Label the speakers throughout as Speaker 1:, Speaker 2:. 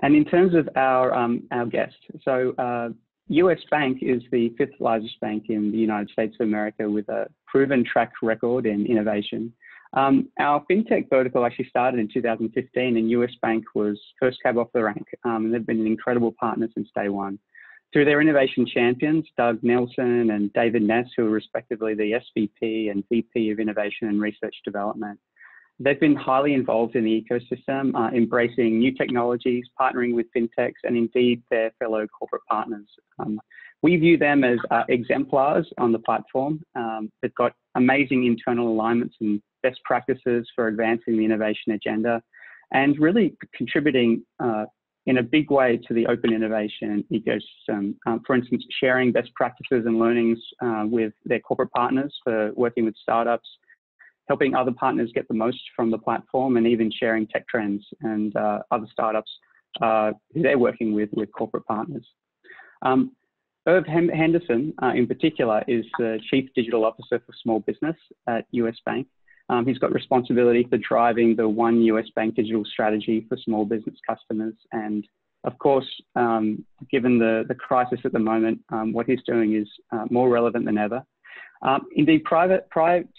Speaker 1: And in terms of our guest, so US Bank is the fifth largest bank in the United States of America with a proven track record in innovation. Our fintech vertical actually started in 2015, and US Bank was first cab off the rank, and they've been an incredible partner since day one. Through their innovation champions, Doug Nelson and David Ness, who are respectively the SVP and VP of Innovation and Research Development, they've been highly involved in the ecosystem, embracing new technologies, partnering with fintechs, and indeed their fellow corporate partners. We view them as exemplars on the platform. They've got amazing internal alignments and best practices for advancing the innovation agenda and really contributing in a big way to the open innovation ecosystem. For instance, sharing best practices and learnings with their corporate partners for working with startups, helping other partners get the most from the platform, and even sharing tech trends and other startups who they're working with corporate partners. Irv Henderson, in particular, is the Chief Digital Officer for Small Business at US Bank. He's got responsibility for driving the One US Bank digital strategy for small business customers. And of course, given the crisis at the moment, what he's doing is more relevant than ever. Indeed, prior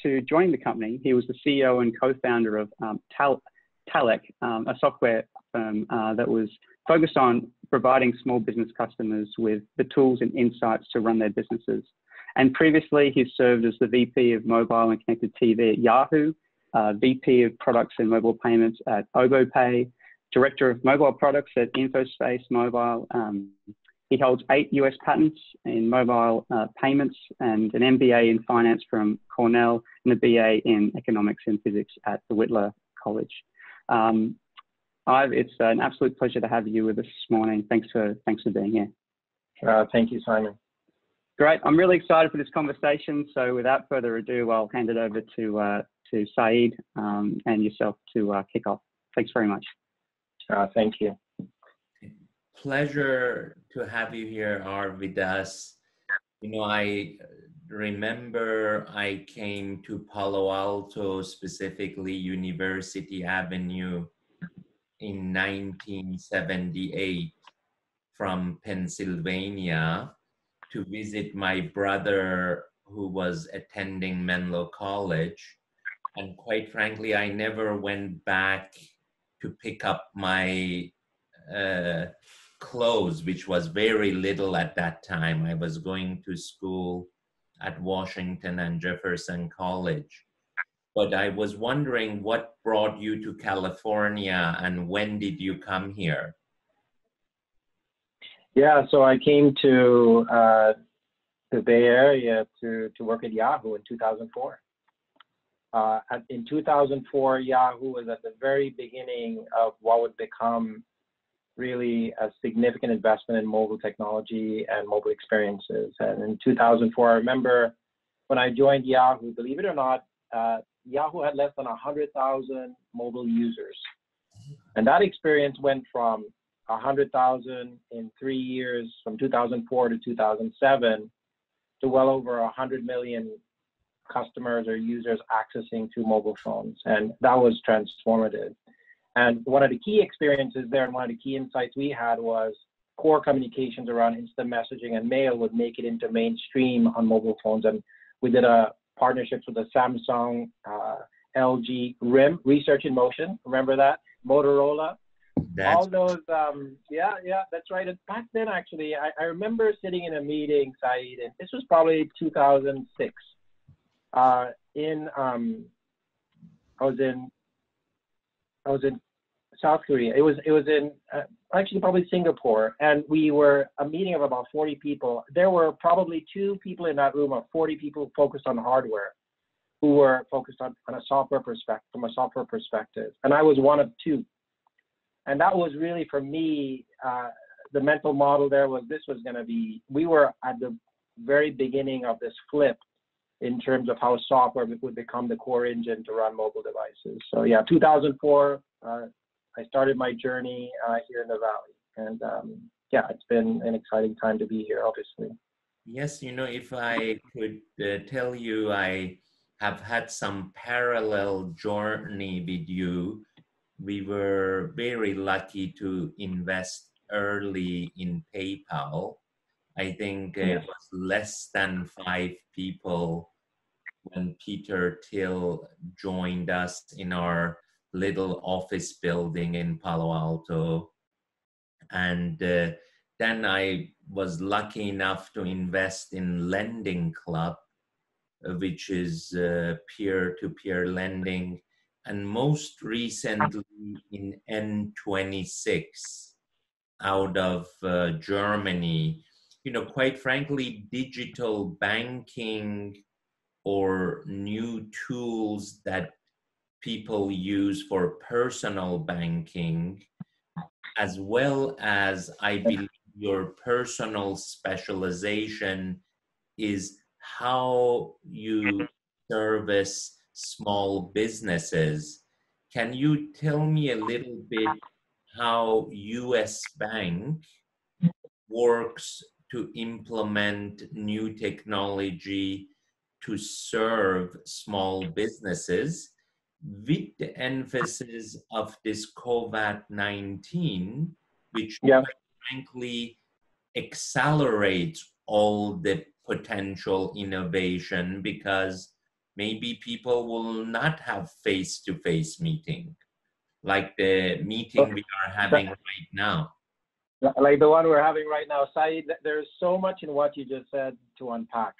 Speaker 1: to joining the company, he was the CEO and co-founder of talech, a software firm that was focused on providing small business customers with the tools and insights to run their businesses. And previously, he served as the VP of Mobile and Connected TV at Yahoo, VP of Products and Mobile Payments at Obopay, Director of Mobile Products at InfoSpace Mobile. He holds 8 US patents in mobile payments and an MBA in finance from Cornell and a BA in economics and physics at the Whitler College. It's an absolute pleasure to have you with us this morning. Thanks for being here.
Speaker 2: Thank you, Simon.
Speaker 1: Great. I'm really excited for this conversation. So without further ado, I'll hand it over to Saeed and yourself to kick off. Thanks very much.
Speaker 2: Thank you.
Speaker 3: Pleasure to have you here, Irv, with us. You know, I remember I came to Palo Alto, specifically University Avenue, in 1978 from Pennsylvania to visit my brother who was attending Menlo College. And quite frankly, I never went back to pick up my clothes, which was very little at that time. I was going to school at Washington and Jefferson College. But I was wondering what brought you to California and when did you come here?
Speaker 2: Yeah, so I came to the Bay Area to work at Yahoo in 2004. In 2004, Yahoo was at the very beginning of what would become really a significant investment in mobile technology and mobile experiences. And in 2004, I remember when I joined Yahoo, believe it or not, Yahoo had less than 100,000 mobile users. And that experience went from 100,000 in 3 years, from 2004 to 2007, to well over 100 million customers or users accessing to mobile phones. And that was transformative. And one of the key experiences there and one of the key insights we had was core communications around instant messaging and mail would make it into mainstream on mobile phones. And we did a partnerships with the Samsung, LG, RIM, Research in Motion. Remember that? Motorola. All those, yeah, that's right. And back then, actually, I remember sitting in a meeting, Saeed, and this was probably 2006. I was in South Korea. It was in actually probably Singapore, and we were a meeting of about 40 people. There were probably 2 people in that room of 40 people focused on hardware, who were focused on a software perspective, from a software perspective, and I was one of 2. And that was really, for me, the mental model there was this was going to be, we were at the very beginning of this flip in terms of how software would become the core engine to run mobile devices. So yeah, 2004, I started my journey here in the Valley. And yeah, it's been an exciting time to be here, obviously.
Speaker 3: Yes, you know, if I could tell you, I have had some parallel journey with you. we were very lucky to invest early in PayPal. I think it was less than 5 people when Peter Thiel joined us in our little office building in Palo Alto. And then I was lucky enough to invest in Lending Club, which is peer-to-peer lending, and most recently in N26 out of Germany. You know, quite frankly, digital banking or new tools that people use for personal banking, as well as I believe your personal specialization is how you service small businesses. Can you tell me a little bit how US Bank works to implement new technology to serve small businesses, with the emphasis of this COVID-19, which frankly accelerates all the potential innovation, because maybe people will not have face-to-face meeting like the meeting we are having right now.
Speaker 2: Like the one we're having right now. Saeed, there's so much in what you just said to unpack.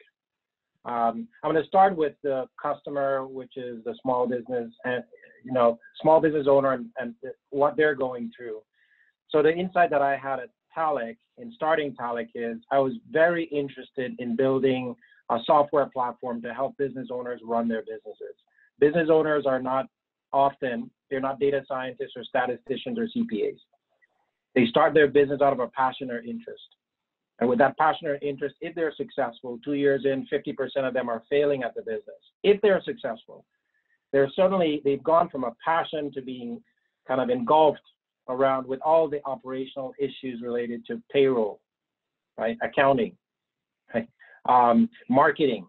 Speaker 2: I'm going to start with the customer, which is the small business and, you know, small business owner and what they're going through. So the insight that I had at talech, in starting talech, is I was very interested in building a software platform to help business owners run their businesses. Business owners are not often, they're not data scientists or statisticians or CPAs. They start their business out of a passion or interest. And with that passion or interest, if they're successful, 2 years in, 50% of them are failing at the business. If they're successful, they've gone from a passion to being kind of engulfed around with all the operational issues related to payroll, right? Accounting, right? Marketing,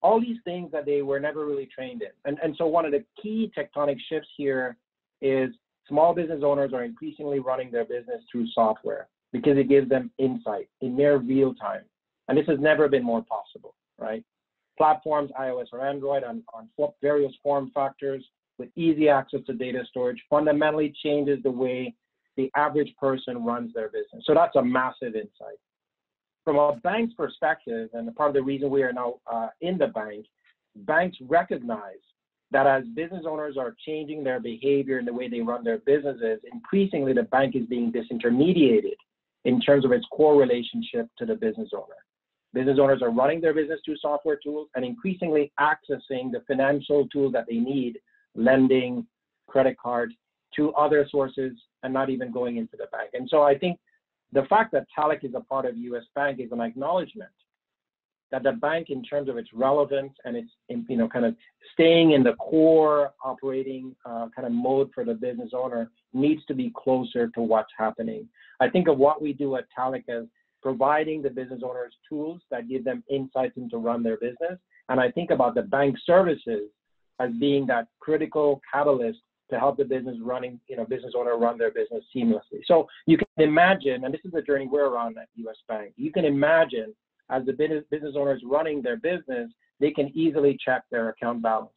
Speaker 2: all these things that they were never really trained in. And so one of the key tectonic shifts here is small business owners are increasingly running their business through software, because it gives them insight in near real time. And this has never been more possible, right? Platforms, iOS or Android, on various form factors with easy access to data storage fundamentally changes the way the average person runs their business. So that's a massive insight. From a bank's perspective, and part of the reason we are now in the bank, banks recognize that as business owners are changing their behavior and the way they run their businesses, increasingly the bank is being disintermediated in terms of its core relationship to the business owner. Business owners are running their business through software tools and increasingly accessing the financial tools that they need, lending, credit cards, to other sources, and not even going into the bank. And so I think the fact that talech is a part of US Bank is an acknowledgement that the bank, in terms of its relevance and its, you know, kind of staying in the core operating kind of mode for the business owner, needs to be closer to what's happening. I think of what we do at talech as providing the business owners tools that give them insights into run their business. And I think about the bank services as being that critical catalyst to help the business owner run their business seamlessly. So you can imagine, and this is the journey we're on at US Bank, you can imagine as the business owners running their business, they can easily check their account balance,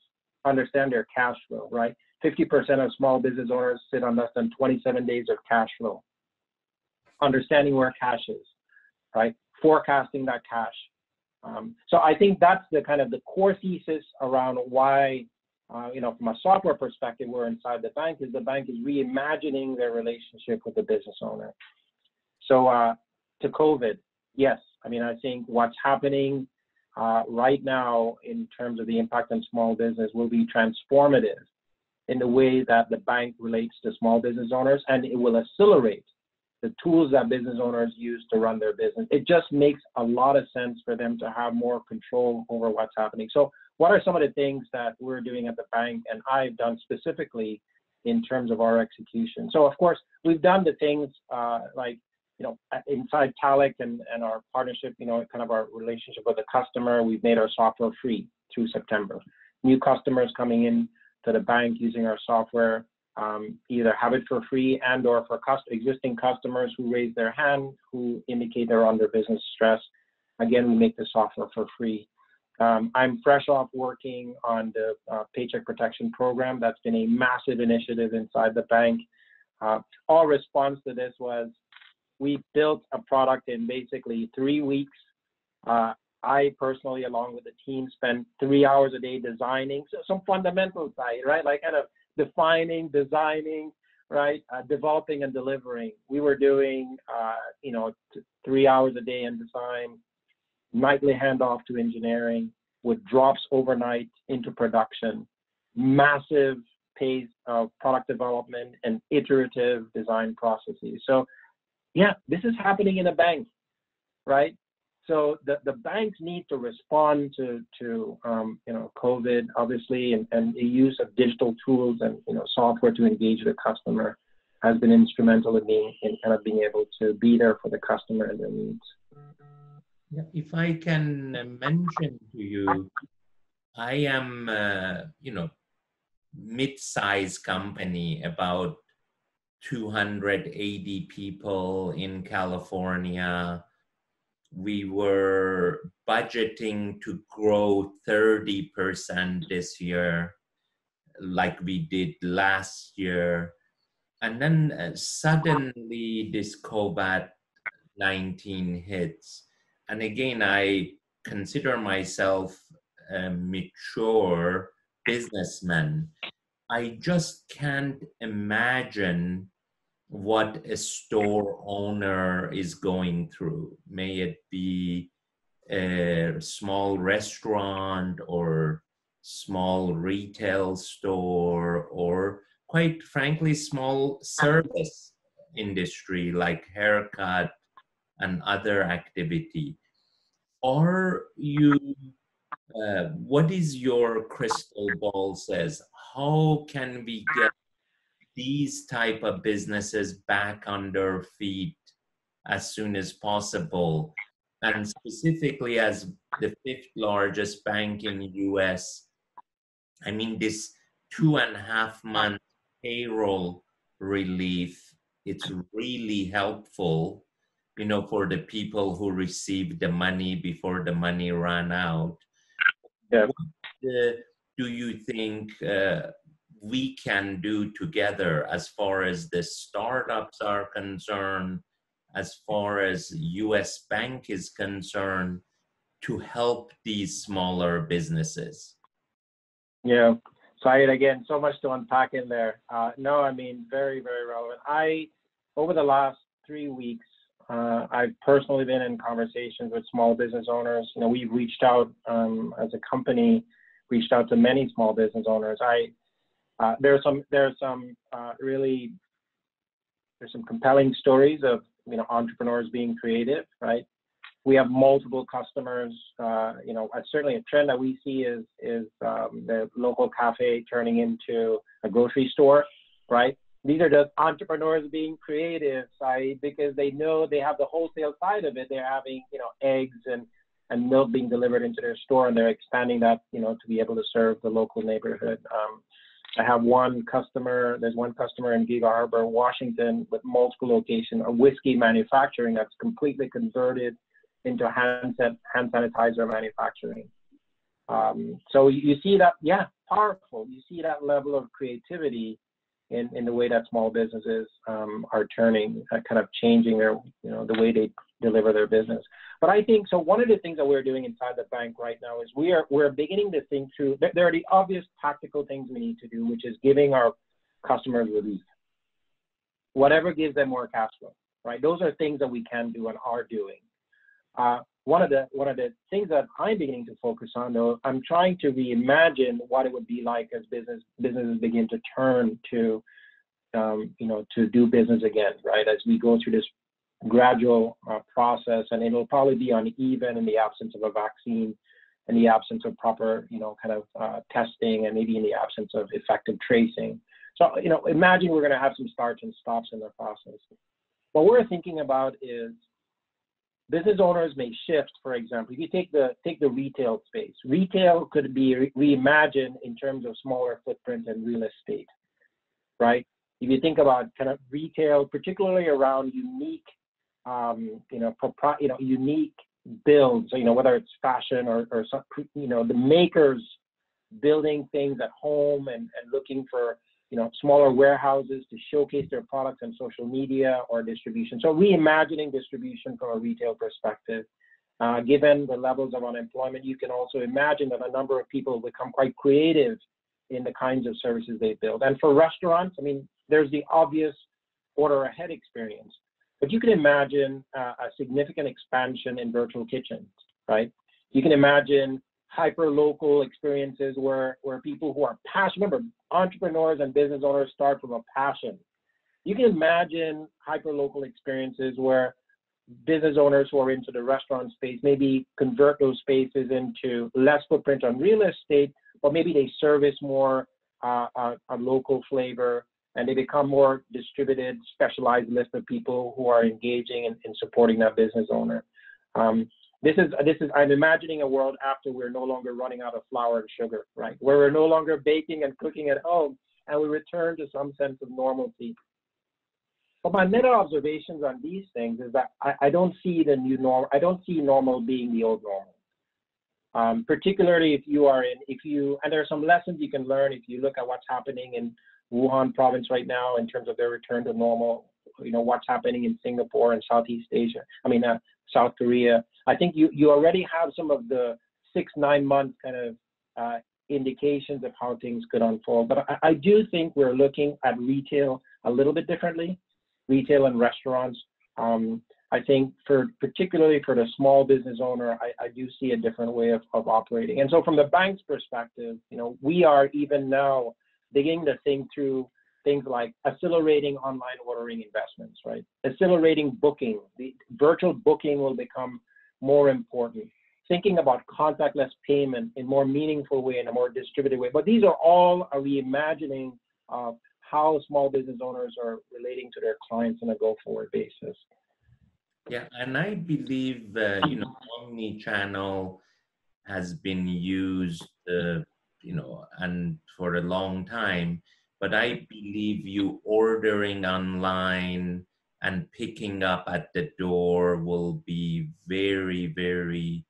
Speaker 2: understand their cash flow, right? 50% of small business owners sit on less than 27 days of cash flow. Understanding where cash is, right? Forecasting that cash. So I think that's the kind of the core thesis around why, from a software perspective, we're inside the bank, is the bank is reimagining their relationship with the business owner. So to COVID, yes, I mean, I think what's happening right now in terms of the impact on small business will be transformative in the way that the bank relates to small business owners, and it will accelerate the tools that business owners use to run their business. It just makes a lot of sense for them to have more control over what's happening. So what are some of the things that we're doing at the bank and I've done specifically in terms of our execution? So of course, we've done the things inside talech and our partnership, kind of our relationship with the customer, we've made our software free through September. New customers coming in to the bank using our software either have it for free and or for existing customers who raise their hand, who indicate they're under business stress. Again, we make the software for free. I'm fresh off working on the Paycheck Protection Program. That's been a massive initiative inside the bank. Our response to this was we built a product in basically 3 weeks. I personally, along with the team, spent 3 hours a day designing some fundamental side, right? Like kind of defining, designing, right? Developing and delivering. We were doing, 3 hours a day in design, nightly handoff to engineering with drops overnight into production, massive pace of product development and iterative design processes. So yeah, this is happening in a bank, right? So the banks need to respond to COVID, obviously, and the use of digital tools and software to engage the customer has been instrumental in kind of being able to be there for the customer and their needs.
Speaker 3: Yeah, if I can mention to you, I am, mid-sized company, about 280 people in California. We were budgeting to grow 30% this year, like we did last year. And then suddenly this COVID-19 hits. And again, I consider myself a mature businessman. I just can't imagine what a store owner is going through. May it be a small restaurant or small retail store, or quite frankly, small service industry like haircut and other activity. Are you, what is your crystal ball says? How can we get these type of businesses back on their feet as soon as possible? And specifically as the 5th largest bank in the US, I mean, this 2.5 month payroll relief, it's really helpful, for the people who received the money before the money ran out.
Speaker 2: Yeah.
Speaker 3: What do you think we can do together as far as the startups are concerned, as far as US Bank is concerned, to help these smaller businesses?
Speaker 2: Yeah, Saeed, again, so much to unpack in there. No, I mean, very, very relevant. Over the last 3 weeks, I've personally been in conversations with small business owners. We've reached out as a company, reached out to many small business owners. There's some compelling stories of entrepreneurs being creative, right? We have multiple customers. Certainly a trend that we see is the local cafe turning into a grocery store, right? These are just entrepreneurs being creative, Saeed, because they know they have the wholesale side of it. They're having eggs and milk being delivered into their store, and they're expanding that to be able to serve the local neighborhood. I have one customer. There's one customer in Gig Harbor, Washington, with multiple locations, a whiskey manufacturing that's completely converted into hand sanitizer manufacturing. So you see that, yeah, powerful. You see that level of creativity in the way that small businesses are turning, kind of changing their, the way they deliver their business. But I think, so one of the things that we're doing inside the bank right now is we're beginning to think through, there are the obvious tactical things we need to do, which is giving our customers relief. Whatever gives them more cash flow, right? Those are things that we can do and are doing. One of the things that I'm beginning to focus on, though, I'm trying to reimagine what it would be like as businesses begin to turn to, to do business again, right? As we go through this gradual process, and it'll probably be uneven in the absence of a vaccine, in the absence of proper, testing, and maybe in the absence of effective tracing. So, imagine we're going to have some starts and stops in the process. What we're thinking about is business owners may shift. For example, if you take the retail space, retail could be reimagined in terms of smaller footprint and real estate. right? If you think about kind of retail, particularly around unique, unique builds, whether it's fashion or some, the makers building things at home and looking for, smaller warehouses to showcase their products on social media or distribution. So reimagining distribution from a retail perspective. Given the levels of unemployment, you can also imagine that a number of people become quite creative in the kinds of services they build. And for restaurants, I mean, there's the obvious order ahead experience, but you can imagine a significant expansion in virtual kitchens, right? You can imagine hyper-local experiences where people who are passionate, remember, entrepreneurs and business owners start from a passion. You can imagine hyper-local experiences where business owners who are into the restaurant space maybe convert those spaces into less footprint on real estate, but maybe they service more a local flavor, and they become more distributed, specialized list of people who are engaging in supporting that business owner. I'm imagining a world after we're no longer running out of flour and sugar, right? Where we're no longer baking and cooking at home, and we return to some sense of normalcy. But my meta observations on these things is that I don't see the new normal. I don't see normal being the old normal. Particularly and there are some lessons you can learn if you look at what's happening in Wuhan province right now in terms of their return to normal, what's happening in Singapore and Southeast Asia, South Korea. I think you already have some of the 6-9 month kind of indications of how things could unfold. But I do think we're looking at retail a little bit differently, retail and restaurants. I think particularly for the small business owner, I do see a different way of operating. And so from the bank's perspective, we are even now beginning to think through things like accelerating online ordering investments, right? Accelerating booking. The virtual booking will become more important. Thinking about contactless payment in a more meaningful way, in a more distributed way. But these are all a reimagining of how small business owners are relating to their clients on a go-forward basis.
Speaker 3: Yeah, and I believe, omni-channel has been used, and for a long time, but I believe you ordering online and picking up at the door will be very, very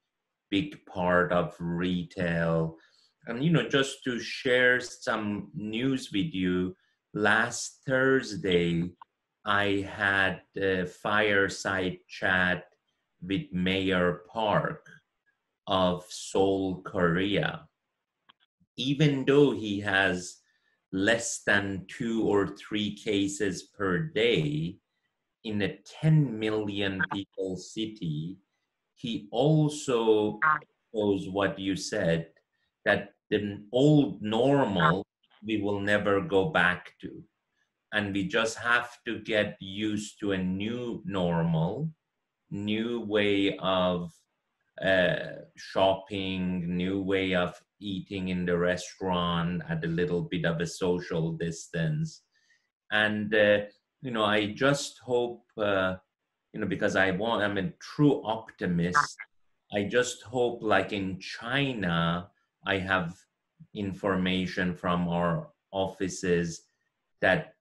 Speaker 3: big part of retail. And, just to share some news with you, last Thursday, I had a Fireside Chat with Mayor Park of Seoul, Korea. Even though he has less than 2 or 3 cases per day in a 10 million people city, he also shows what you said, that the old normal we will never go back to. And we just have to get used to a new normal, new way of shopping, new way of eating in the restaurant at a little bit of a social distance. And, I just hope, because I'm a true optimist, I just hope, like in China, I have information from our offices that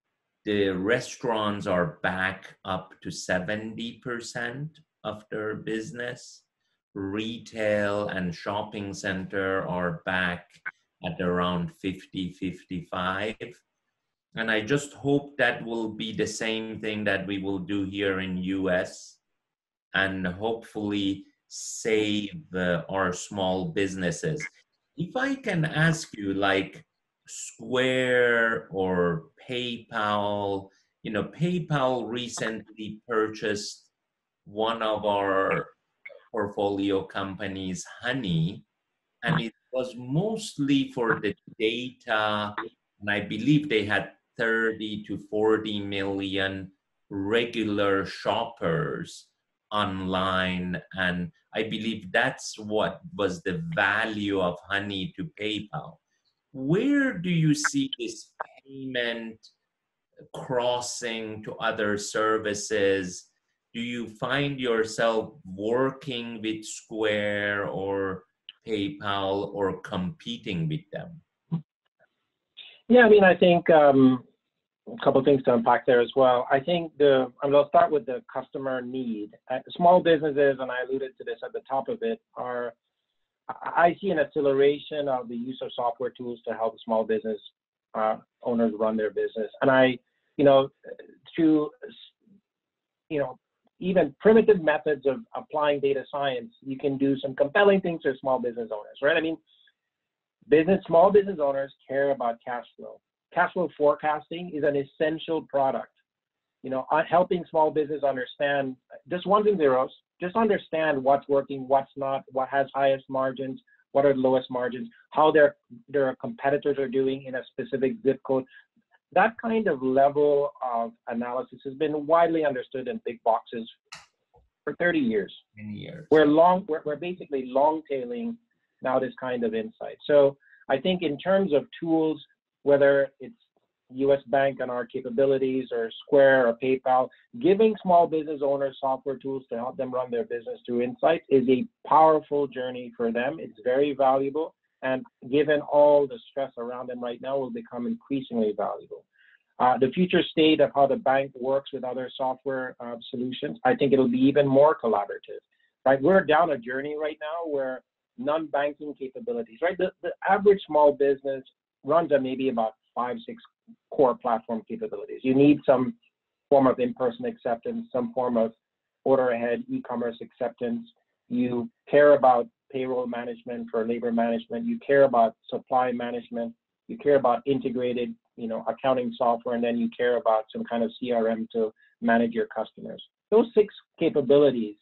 Speaker 3: the restaurants are back up to 70% of their business. Retail and shopping center are back at around 50-55. And I just hope that will be the same thing that we will do here in US, and hopefully save our small businesses. If I can ask you, like Square or PayPal, PayPal recently purchased one of our portfolio companies, Honey, and it was mostly for the data, and I believe they had 30 to 40 million regular shoppers online, and I believe that's what was the value of Honey to PayPal. Where do you see this payment crossing to other services? Do you find yourself working with Square or PayPal or competing with them?
Speaker 2: Yeah, I think a couple of things to unpack there as well. I think I'll start with the customer need. Small businesses, and I alluded to this at the top of it, I see an acceleration of the use of software tools to help small business owners run their business. And through, even primitive methods of applying data science, you can do some compelling things for small business owners, right? I mean, small business owners care about cash flow. Cash flow forecasting is an essential product. Helping small business understand just ones and zeros, just understand what's working, what's not, what has highest margins, what are the lowest margins, how their competitors are doing in a specific zip code. That kind of level of analysis has been widely understood in big boxes for 30 years.
Speaker 3: Many years.
Speaker 2: We're basically long-tailing now this kind of insight. So I think in terms of tools, whether it's US Bank and our capabilities or Square or PayPal, giving small business owners software tools to help them run their business through insights is a powerful journey for them. It's very valuable. And given all the stress around them right now, will become increasingly valuable. The future state of how the bank works with other software solutions, I think it'll be even more collaborative, right? We're down a journey right now where non-banking capabilities, right? The average small business runs on maybe about 5-6 core platform capabilities. You need some form of in-person acceptance, some form of order ahead e-commerce acceptance. You care about payroll management for labor management. You care about supply management. You care about integrated, accounting software, and then you care about some kind of CRM to manage your customers. Those 6 capabilities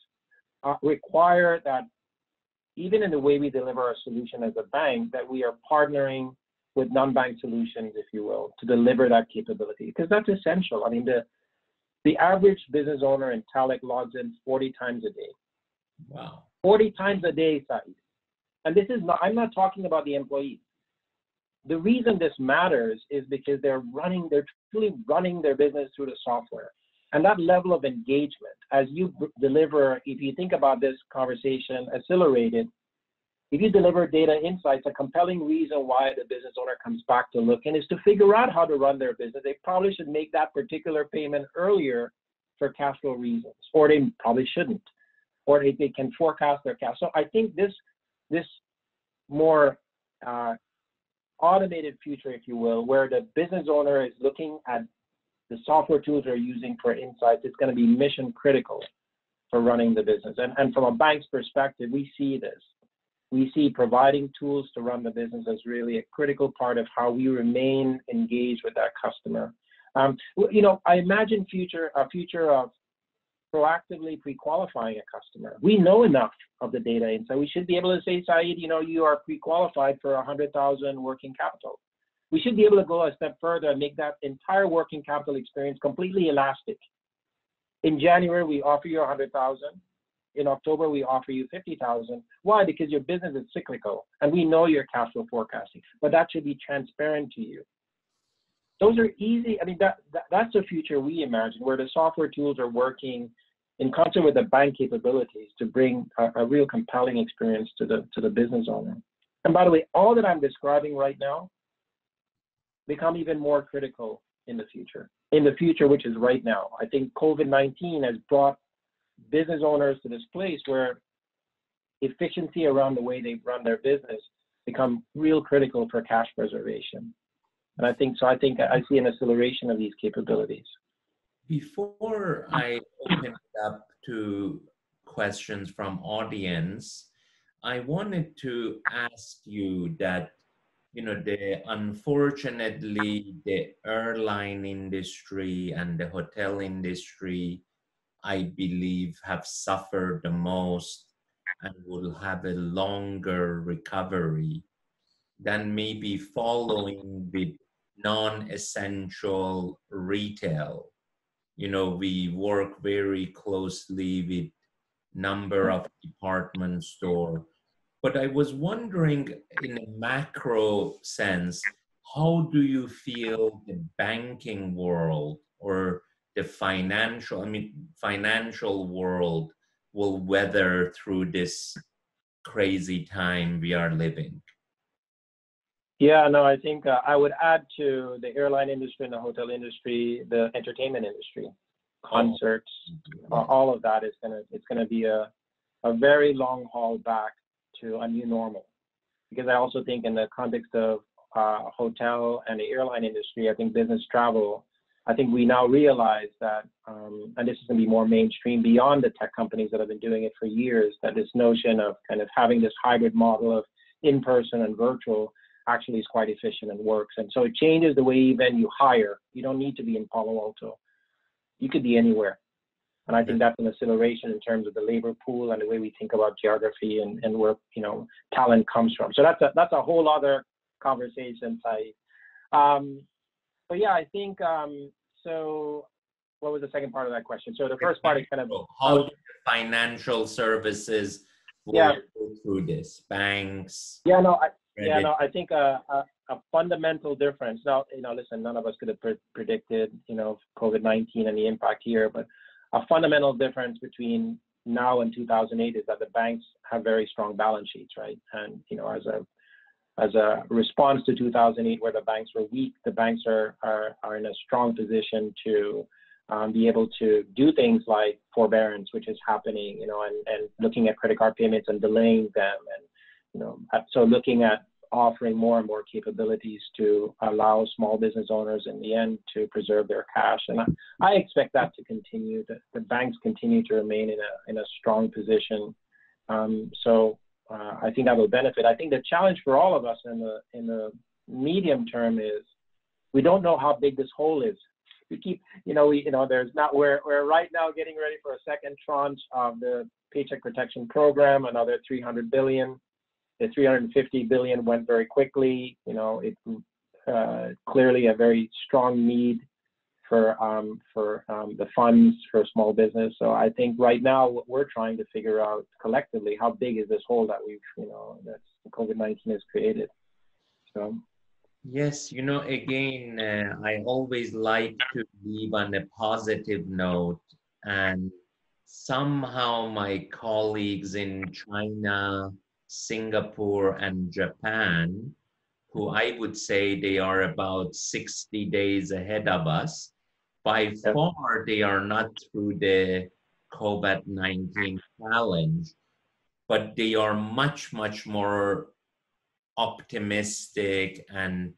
Speaker 2: require that even in the way we deliver our solution as a bank, that we are partnering with non-bank solutions, if you will, to deliver that capability, because that's essential. I mean, the average business owner in talech logs in 40 times a day.
Speaker 3: Wow.
Speaker 2: 40 times a day, Saeed. And I'm not talking about the employees. The reason this matters is because they're truly running their business through the software. And that level of engagement, as you deliver, if you think about this conversation accelerated, if you deliver data insights, a compelling reason why the business owner comes back to looking is to figure out how to run their business. They probably should make that particular payment earlier for cash flow reasons, or they probably shouldn't, or they can forecast their cash. So I think this more automated future, if you will, where the business owner is looking at the software tools they're using for insights, it's going to be mission critical for running the business. And from a bank's perspective, we see this. We see providing tools to run the business as really a critical part of how we remain engaged with that customer. I imagine a future of proactively pre-qualifying a customer. We know enough of the data, and so we should be able to say, Saeed, you are pre-qualified for 100,000 working capital. We should be able to go a step further and make that entire working capital experience completely elastic. In January, we offer you 100,000. In October, we offer you 50,000. Why? Because your business is cyclical, and we know your cash flow forecasting, but that should be transparent to you. Those are easy. I mean, that's the future we imagine, where the software tools are working in concert with the bank capabilities to bring a real compelling experience to the business owner. And by the way, all that I'm describing right now become even more critical in the future, which is right now. I think COVID-19 has brought business owners to this place where efficiency around the way they run their business become real critical for cash preservation. And I see an acceleration of these capabilities.
Speaker 3: Before I open it up to questions from audience, I wanted to ask you that, unfortunately, the airline industry and the hotel industry, I believe, have suffered the most and will have a longer recovery than maybe following with non-essential retail. We work very closely with number of department store. But I was wondering, in a macro sense, how do you feel the banking world or the financial world will weather through this crazy time we are living?
Speaker 2: Yeah, no, I think I would add to the airline industry and the hotel industry, the entertainment industry, concerts, all of that it's gonna be a very long haul back to a new normal. Because I also think in the context of hotel and the airline industry, I think business travel, I think we now realize that, and this is going to be more mainstream beyond the tech companies that have been doing it for years, that this notion of kind of having this hybrid model of in-person and virtual actually is quite efficient and works. And so it changes the way even you hire. You don't need to be in Palo Alto. You could be anywhere. And I think that's an acceleration in terms of the labor pool and the way we think about geography and where, you know, talent comes from. So that's a whole other conversation, Saeed. But yeah, I think, so what was the second part of that question? So the first part is kind of
Speaker 3: how do financial services
Speaker 2: yeah
Speaker 3: go through this? Banks?
Speaker 2: I think a fundamental difference. Now, you know, listen, none of us could have predicted, you know, COVID-19 and the impact here, but a fundamental difference between now and 2008 is that the banks have very strong balance sheets, right? And, you know, as a response to 2008, where the banks were weak, the banks are in a strong position to be able to do things like forbearance, which is happening, you know, and looking at credit card payments and delaying them, and you know, so looking at offering more and more capabilities to allow small business owners in the end to preserve their cash. And I expect that to continue. The banks continue to remain in a strong position. I think that will benefit. I think the challenge for all of us in the medium term is we don't know how big this hole is. We keep, we're right now getting ready for a second tranche of the Paycheck Protection Program, another $300 billion. The $350 billion went very quickly. You know, it's clearly a very strong need for the funds for small business. So I think right now what we're trying to figure out collectively, how big is this hole that that COVID-19 has created. So.
Speaker 3: Yes, you know, again, I always like to leave on a positive note, and somehow my colleagues in China, Singapore, and Japan, who I would say they are about 60 days ahead of us, by far they are not through the COVID-19 challenge, but they are much, much more optimistic, and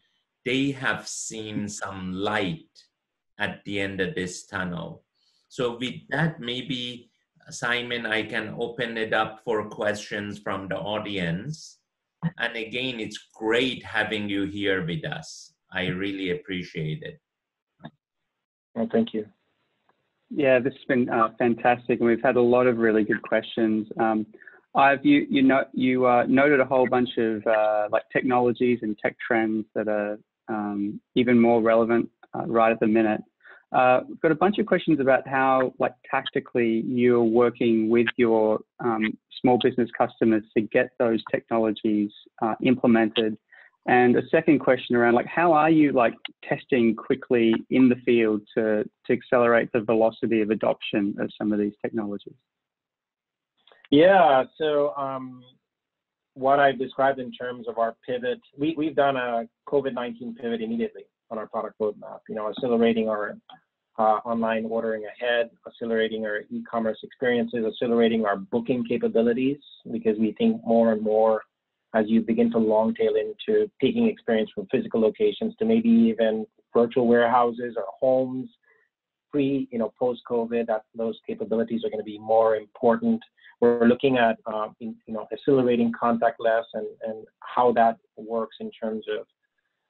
Speaker 3: they have seen some light at the end of this tunnel. So with that, maybe Simon, I can open it up for questions from the audience. And again, it's great having you here with us. I really appreciate it.
Speaker 2: Well, thank you.
Speaker 1: Yeah, this has been fantastic, and we've had a lot of really good questions. You noted a whole bunch of like technologies and tech trends that are even more relevant right at the minute. We've got a bunch of questions about how, like, tactically you're working with your small business customers to get those technologies implemented. And a second question around, like, how are you, like, testing quickly in the field to accelerate the velocity of adoption of some of these technologies?
Speaker 2: Yeah, so what I described in terms of our pivot, we've done a COVID-19 pivot immediately on our product roadmap, you know, accelerating our online ordering ahead, accelerating our e-commerce experiences, accelerating our booking capabilities, because we think more and more as you begin to long tail into taking experience from physical locations to maybe even virtual warehouses or homes, post-COVID, that those capabilities are going to be more important. We're looking at, accelerating contactless and how that works in terms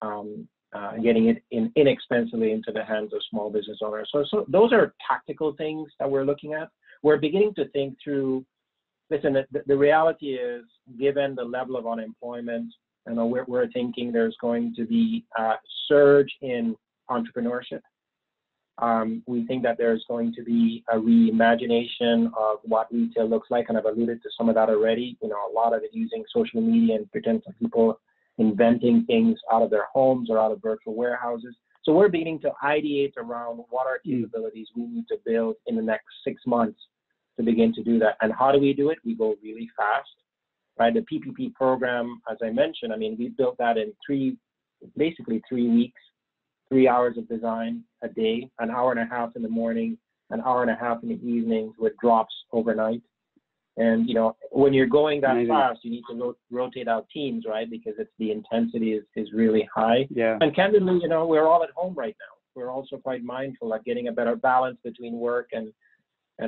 Speaker 2: of getting it inexpensively into the hands of small business owners. So those are tactical things that we're looking at. We're beginning to think through, listen, the reality is, given the level of unemployment, we're thinking there's going to be a surge in entrepreneurship. We think that there's going to be a reimagination of what retail looks like, and I've alluded to some of that already. You know, a lot of it using social media and potential people inventing things out of their homes or out of virtual warehouses. So we're beginning to ideate around what are capabilities we need to build in the next 6 months to begin to do that. And how do we do it? We go really fast. right? The PPP program, as I mentioned, I mean, we built that in basically 3 weeks, 3 hours of design a day, an hour and a half in the morning, an hour and a half in the evenings with drops overnight. And, you know, when you're going that fast, you need to rotate out teams, right? Because the intensity is really high.
Speaker 1: Yeah.
Speaker 2: And candidly, you know, we're all at home right now. We're also quite mindful that getting a better balance between work and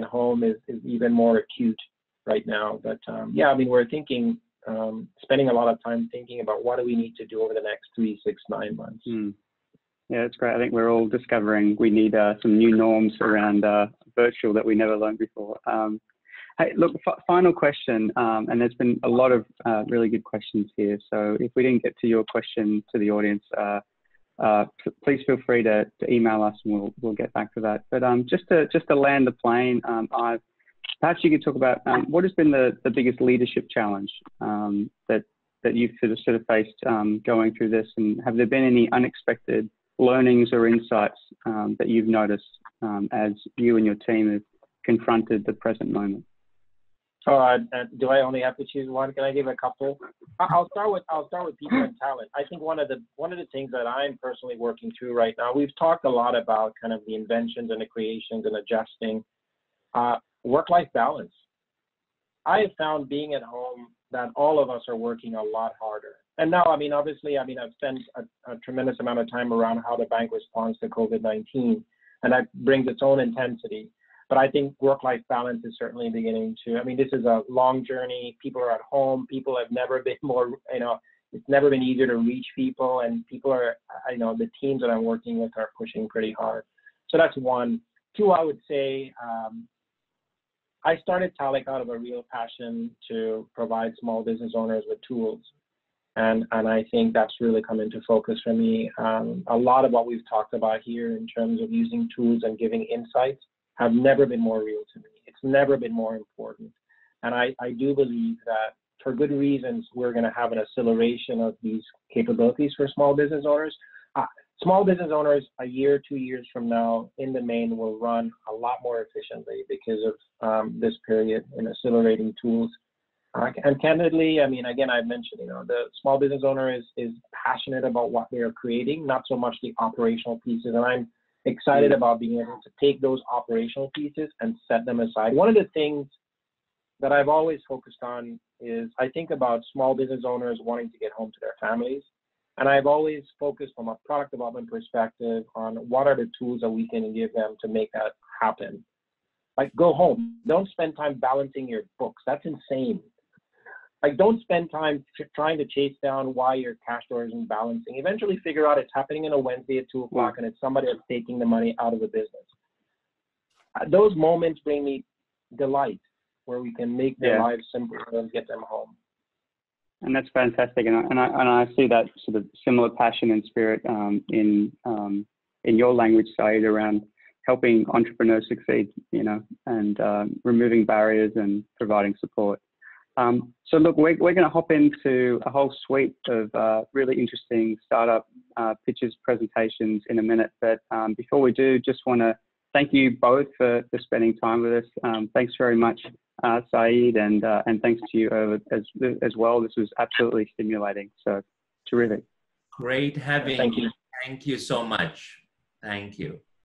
Speaker 2: home is even more acute right now. But yeah, I mean, we're thinking, spending a lot of time thinking about what do we need to do over the next 3, 6, 9 months.
Speaker 1: Yeah, that's great. I think we're all discovering we need some new norms around virtual that we never learned before. Hey, look, final question, and there's been a lot of really good questions here. So if we didn't get to your question to the audience, please feel free to email us and we'll get back to that. But just to land the plane, perhaps you could talk about what has been the biggest leadership challenge that you've sort of faced going through this, and have there been any unexpected learnings or insights that you've noticed as you and your team have confronted the present moment?
Speaker 2: Do I only have to choose one? Can I give a couple? I'll start with people and talent. I think one of the things that I'm personally working through right now, we've talked a lot about kind of the inventions and the creations and adjusting. Work-life balance. I have found being at home that all of us are working a lot harder. And now, I mean, obviously, I mean, I've spent a tremendous amount of time around how the bank responds to COVID-19, and that brings its own intensity. But I think work-life balance is certainly beginning to, I mean, this is a long journey. People are at home. People have never been more, you know, it's never been easier to reach people, and people are, you know, the teams that I'm working with are pushing pretty hard. So that's one. Two, I would say, I started talech out of a real passion to provide small business owners with tools. And I think that's really come into focus for me. A lot of what we've talked about here in terms of using tools and giving insights have never been more real to me. It's never been more important. And I do believe that for good reasons, we're going to have an acceleration of these capabilities for small business owners. Small business owners a year, 2 years from now, in the main, will run a lot more efficiently because of this period and accelerating tools. And candidly, I mean, again, I've mentioned, you know, the small business owner is passionate about what they are creating, not so much the operational pieces. And I'm excited about being able to take those operational pieces and set them aside. One of the things that I've always focused on is I think about small business owners wanting to get home to their families. And I've always focused from a product development perspective on what are the tools that we can give them to make that happen. Like, go home. Don't spend time balancing your books. That's insane. Like, don't spend time trying to chase down why your cash store isn't balancing. Eventually figure out it's happening on a Wednesday at 2 o'clock and it's somebody that's taking the money out of the business. Those moments bring me delight, where we can make their lives simpler and get them home.
Speaker 1: And that's fantastic. And I see that sort of similar passion and spirit in your language, Saeed, around helping entrepreneurs succeed, you know, and removing barriers and providing support. So look, we're going to hop into a whole suite of really interesting startup pitches, presentations in a minute. But before we do, just want to thank you both for spending time with us. Thanks very much, Saeed, and thanks to you, Irv, as well. This was absolutely stimulating. So terrific.
Speaker 3: Great having
Speaker 2: Thank you.
Speaker 3: Thank you so much. Thank you.